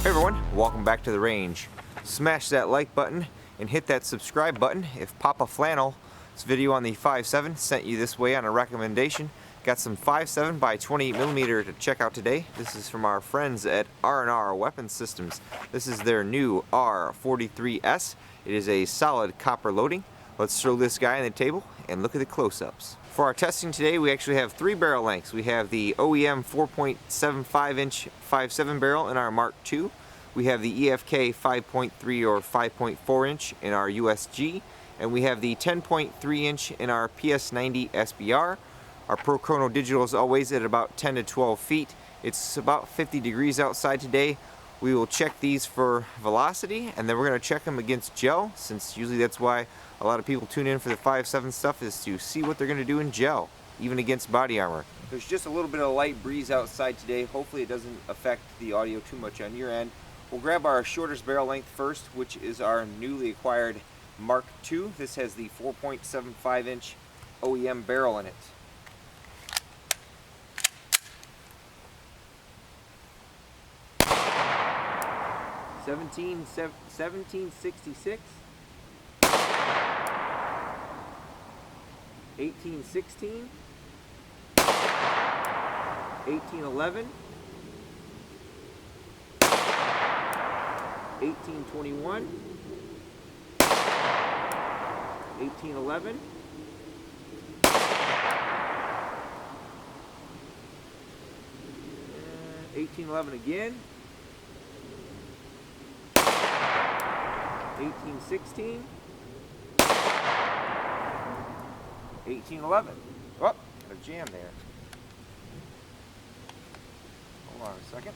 Hey everyone, welcome back to the range. Smash that like button and hit that subscribe button if Papa Flannel's video on the 5.7 sent you this way on a recommendation. Got some 5.7 by 28mm to check out today. This is from our friends at R&R Weapon Systems. This is their new R43.S. It is a solid copper loading. Let's throw this guy on the table and look at the close-ups. For our testing today, we actually have 3 barrel lengths. We have the OEM 4.75-inch 5.7 barrel in our Mark II. We have the EFK 5.3 or 5.4-inch in our USG. And we have the 10.3-inch in our Ps90 Sbr. Our Pro Chrono Digital is always at about 10 to 12 feet. It's about 50 degrees outside today. We will check these for velocity, and then we're going to check them against gel, since usually that's why a lot of people tune in for the 5.7 stuff, is to see what they're going to do in gel, even against body armor. There's just a little bit of light breeze outside today. Hopefully it doesn't affect the audio too much on your end. We'll grab our shortest barrel length first, which is our newly acquired Mark II. This has the 4.75-inch OEM barrel in it. $17.66, $18.16, $18.11, $18.21, $18.11, $18.11 again, $18.16, $18.11. Oh, got a jam there. Hold on a second.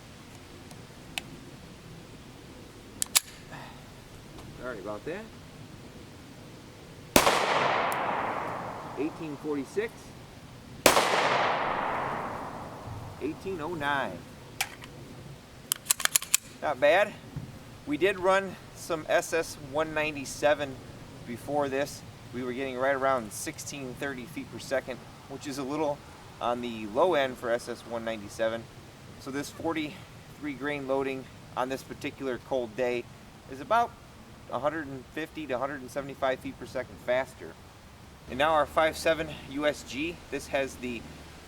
Sorry about that. $18.46, $18.09. Not bad. We did run some SS197 before this. We were getting right around 1630 feet per second, which is a little on the low end for SS197. So this 43 grain loading on this particular cold day is about 150 to 175 feet per second faster. And now our 5.7 USG, this has the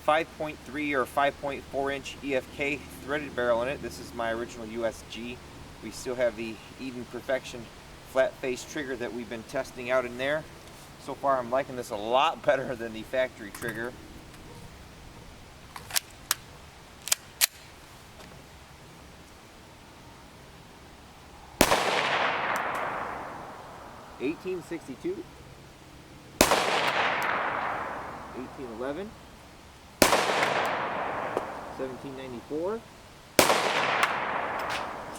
5.3 or 5.4-inch EFK threaded barrel in it. This is my original USG. We still have the Eden Perfection flat face trigger that we've been testing out in there. So far I'm liking this a lot better than the factory trigger. $18.62, $18.11, $17.94,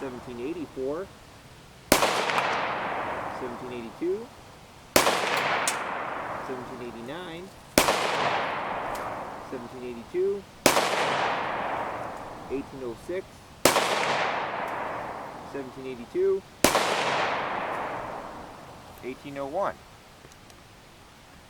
$17.84, $17.82, $17.89, $17.82, $18.06, $17.82, $18.01.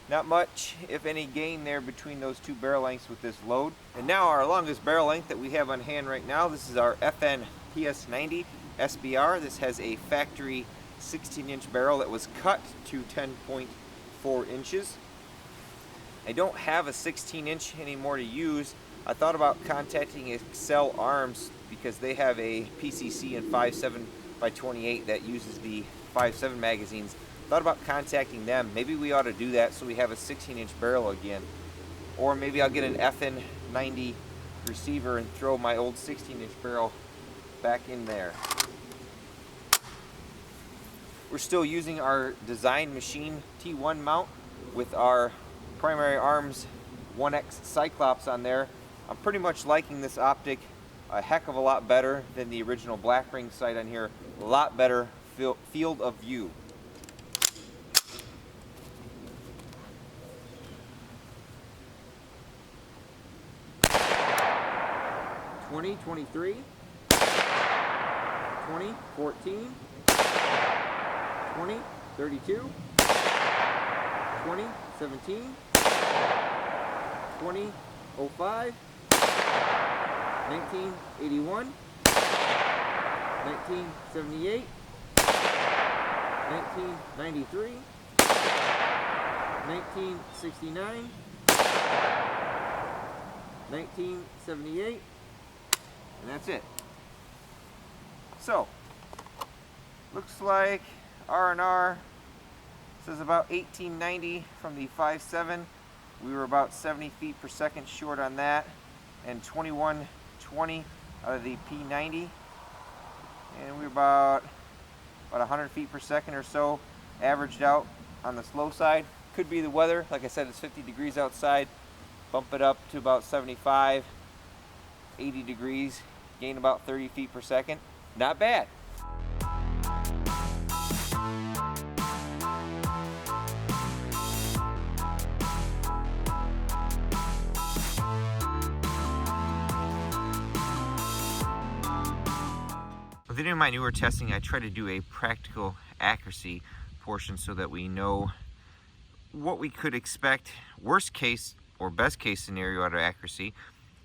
Not much, if any, gain there between those two barrel lengths with this load. And now our longest barrel length that we have on hand right now, this is our Ps90 Sbr. This has a factory 16-inch barrel that was cut to 10.4 inches. I don't have a 16-inch anymore to use. I thought about contacting Excel Arms because they have a PCC in 5.7x28 that uses the 5.7 magazines. Thought about contacting them. Maybe we ought to do that so we have a 16-inch barrel again. Or maybe I'll get an FN90 receiver and throw my old 16-inch barrel back in there. We're still using our design machine T1 mount with our Primary Arms 1X Cyclops on there. I'm pretty much liking this optic a heck of a lot better than the original Black Ring sight on here. A lot better field of view. $20, $23, $20, $14, $20, $32, $20, $17, $20, $05, 1981, 1978, 1993, 1969, 1978, and that's it. So, looks like R&R says about 1890 from the 5.7. We were about 70 feet per second short on that, and 2120 out of the P90, and we were about 100 feet per second or so, averaged out on the slow side. Could be the weather. Like I said, it's 50 degrees outside. Bump it up to about 75, 80 degrees, gain about 30 feet per second. Not bad. With any of my newer testing, I try to do a practical accuracy portion so that we know what we could expect, worst case or best case scenario out of accuracy.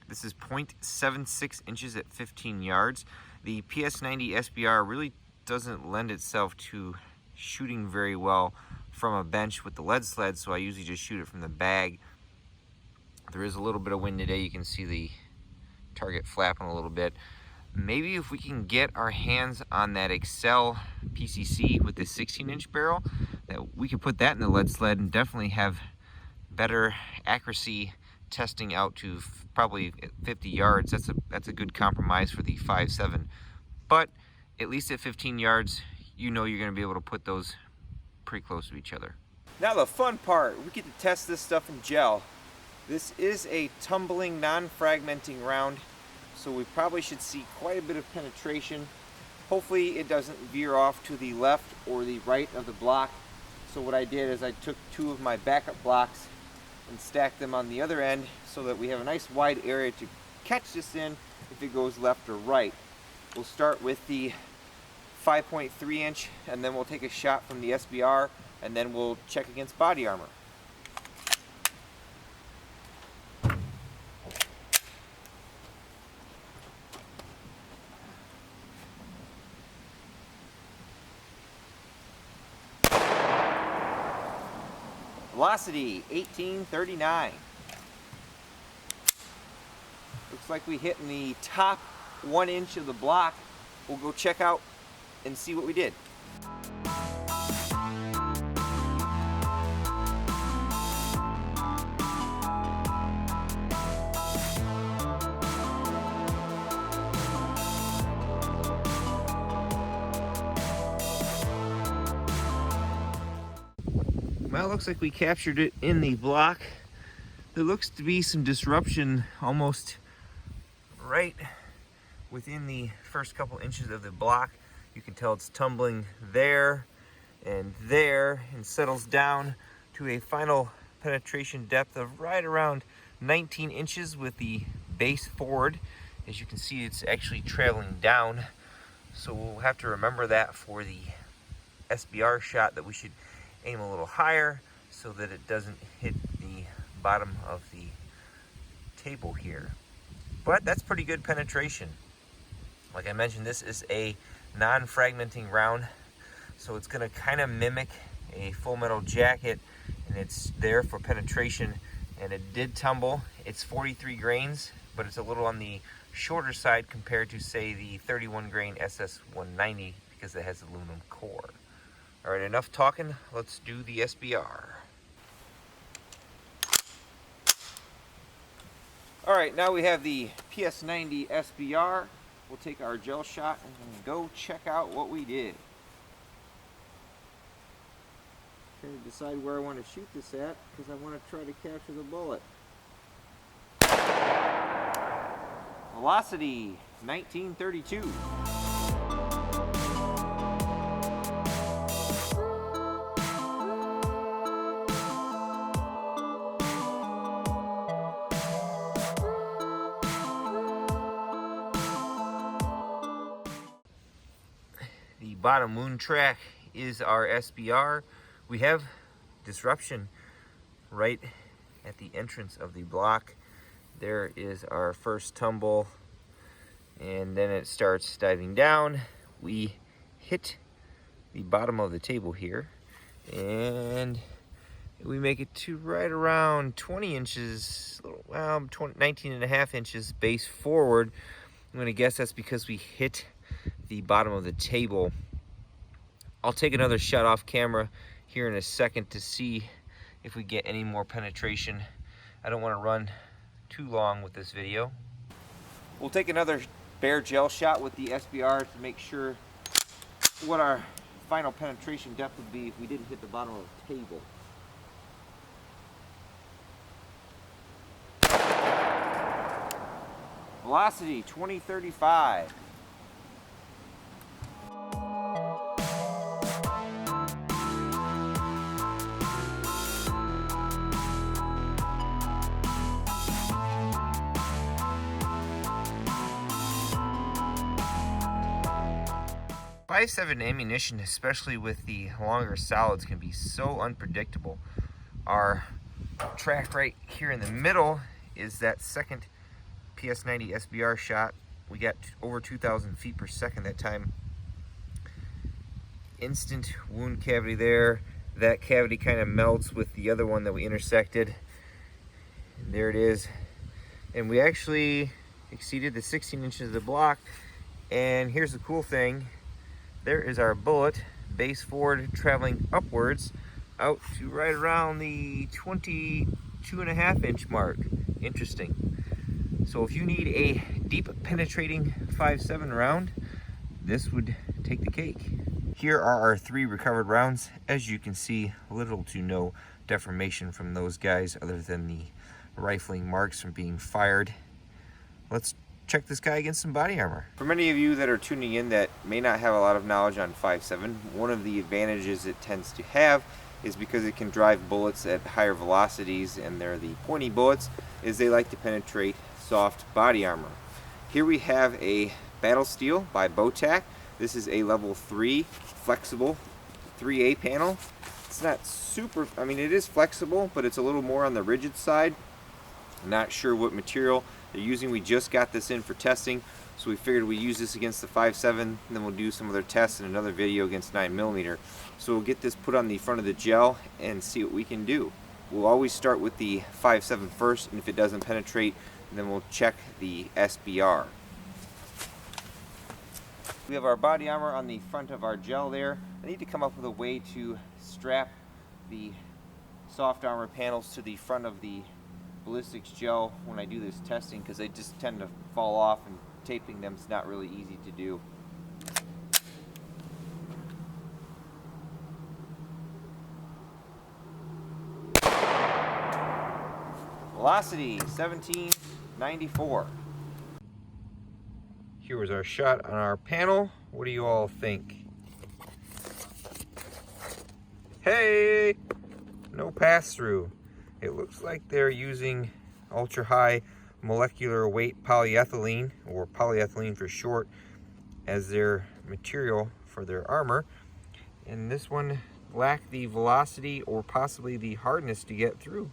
This is 0.76 inches at 15 yards. The Ps90 Sbr really doesn't lend itself to shooting very well from a bench with the lead sled, so I usually just shoot it from the bag. There is a little bit of wind today. You can see the target flapping a little bit. Maybe if we can get our hands on that Excel PCC with the 16-inch barrel, that we could put that in the lead sled and definitely have better accuracy testing out to probably 50 yards. That's a good compromise for the 5.7. But at least at 15 yards, you know you're going to be able to put those pretty close to each other. Now the fun part, we get to test this stuff in gel. This is a tumbling, non-fragmenting round, so we probably should see quite a bit of penetration. Hopefully it doesn't veer off to the left or the right of the block. So what I did is I took two of my backup blocks and stacked them on the other end so that we have a nice wide area to catch this in if it goes left or right. We'll start with the 5.3 inch and then we'll take a shot from the Sbr and then we'll check against body armor. Velocity 1839. Looks like we hit in the top 1 inch of the block. We'll go check out and see what we did. Well, it looks like we captured it in the block. There looks to be some disruption almost right within the first couple inches of the block. You can tell it's tumbling there and settles down to a final penetration depth of right around 19 inches with the base forward. As you can see, it's actually traveling down. So we'll have to remember that for the Sbr shot, that we should aim a little higher so that it doesn't hit the bottom of the table here. But that's pretty good penetration. Like I mentioned, this is a non-fragmenting round, so it's going to kind of mimic a full metal jacket, and it's there for penetration. And it did tumble. It's 43 grains, but it's a little on the shorter side compared to, say, the 31 grain SS190 because it has aluminum core. All right, enough talking. Let's do the Sbr. All right, now we have the Ps90 Sbr. We'll take our gel shot and go check out what we did. Trying to decide where I want to shoot this at because I want to try to capture the bullet. Velocity 1932. The bottom wound track is our Sbr. We have disruption right at the entrance of the block. There is our first tumble. and then it starts diving down. We hit the bottom of the table here, and we make it to right around 20 inches, well, 19.5 inches base forward. I'm gonna guess that's because we hit the bottom of the table. I'll take another shot off camera here in a second to see if we get any more penetration. I don't want to run too long with this video. We'll take another bare gel shot with the SBR to make sure what our final penetration depth would be if we didn't hit the bottom of the table. Velocity 2035. .5.7 ammunition, especially with the longer solids, can be so unpredictable. Our track right here in the middle is that second Ps90 Sbr shot. We got over 2,000 feet per second that time. Instant wound cavity there. That cavity kind of melts with the other one that we intersected. And there it is. And we actually exceeded the 16 inches of the block. And here's the cool thing. There is our bullet, base forward, traveling upwards out to right around the 22.5 inch mark. Interesting. So if you need a deep penetrating 5.7 round, this would take the cake. Here are our 3 recovered rounds. As you can see, little to no deformation from those guys other than the rifling marks from being fired. Let's check this guy against some body armor. For many of you that are tuning in that may not have a lot of knowledge on 5.7, one of the advantages it tends to have is because it can drive bullets at higher velocities, and they're the pointy bullets, is they like to penetrate soft body armor. Here we have a Battle Steel by Bowtac. This is a level 3 flexible 3A panel. It's not super, I mean it is flexible, but it's a little more on the rigid side. I'm not sure what material they're using. We just got this in for testing, so we figured we'd use this against the 5.7, and then we'll do some other tests in another video against 9mm. So we'll get this put on the front of the gel and see what we can do. We'll always start with the 5.7 first, and if it doesn't penetrate, then we'll check the SBR. We have our body armor on the front of our gel there. I need to come up with a way to strap the soft armor panels to the front of the ballistics gel when I do this testing, because they just tend to fall off, and taping them is not really easy to do. Velocity 1794. Here was our shot on our panel. What do you all think? Hey! No pass-through. It looks like they're using ultra high molecular weight polyethylene, or polyethylene for short, as their material for their armor. And this one lacked the velocity or possibly the hardness to get through.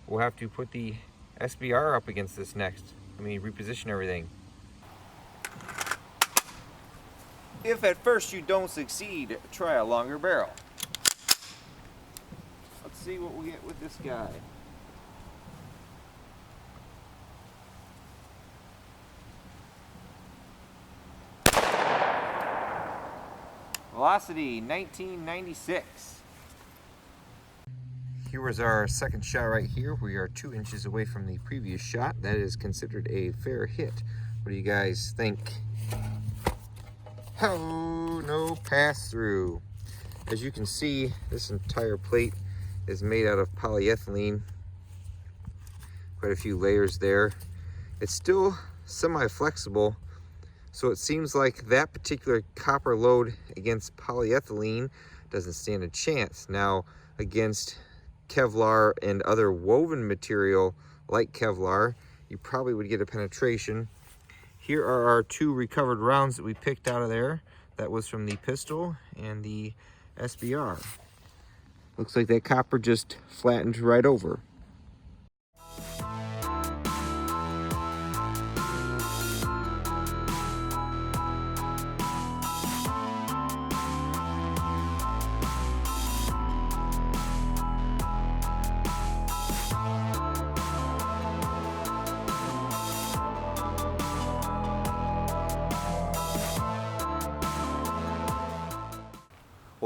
We'll have to put the SBR up against this next. Let me reposition everything. If at first you don't succeed, try a longer barrel. Let's see what we get with this guy. Velocity 1996. Here was our second shot right here. We are 2 inches away from the previous shot. That is considered a fair hit. What do you guys think? Oh, no pass through. As you can see, this entire plate is made out of polyethylene. Quite a few layers there. It's still semi-flexible, so it seems like that particular copper load against polyethylene doesn't stand a chance. Now, against Kevlar and other woven material like Kevlar, you probably would get a penetration. Here are our 2 recovered rounds that we picked out of there. That was from the pistol and the SBR. Looks like that copper just flattened right over.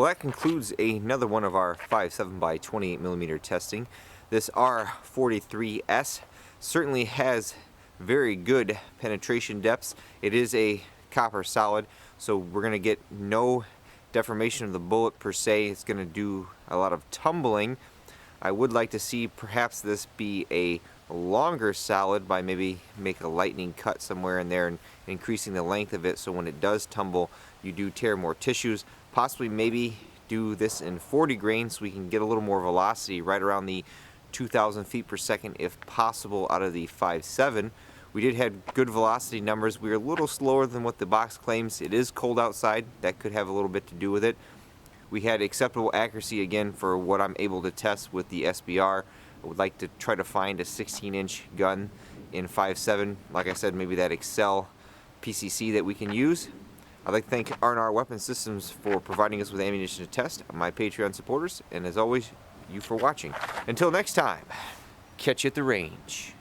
Well, that concludes another one of our 5.7x28mm testing. This R43.S certainly has very good penetration depths. It is a copper solid, so we're going to get no deformation of the bullet per se. It's going to do a lot of tumbling. I would like to see perhaps this be a longer solid by maybe make a lightning cut somewhere in there and increasing the length of it, so when it does tumble you do tear more tissues. Possibly maybe do this in 40 grain so we can get a little more velocity right around the 2,000 feet per second if possible out of the 5.7. We did have good velocity numbers. We were a little slower than what the box claims. It is cold outside. That could have a little bit to do with it. We had acceptable accuracy again for what I'm able to test with the SBR. I would like to try to find a 16-inch gun in 5.7. Like I said, maybe that Excel PCC that we can use. I'd like to thank R&R Weapon Systems for providing us with ammunition to test, my Patreon supporters, and as always, you for watching. Until next time, catch you at the range.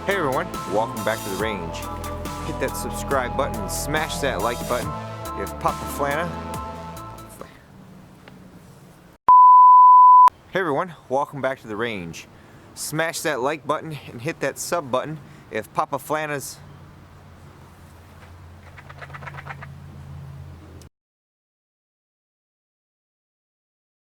Hey everyone, welcome back to the range. Hit that subscribe button, smash that like button. If Papa Flana. Hey everyone, welcome back to the range. Smash that like button and hit that sub button if Papa Flana's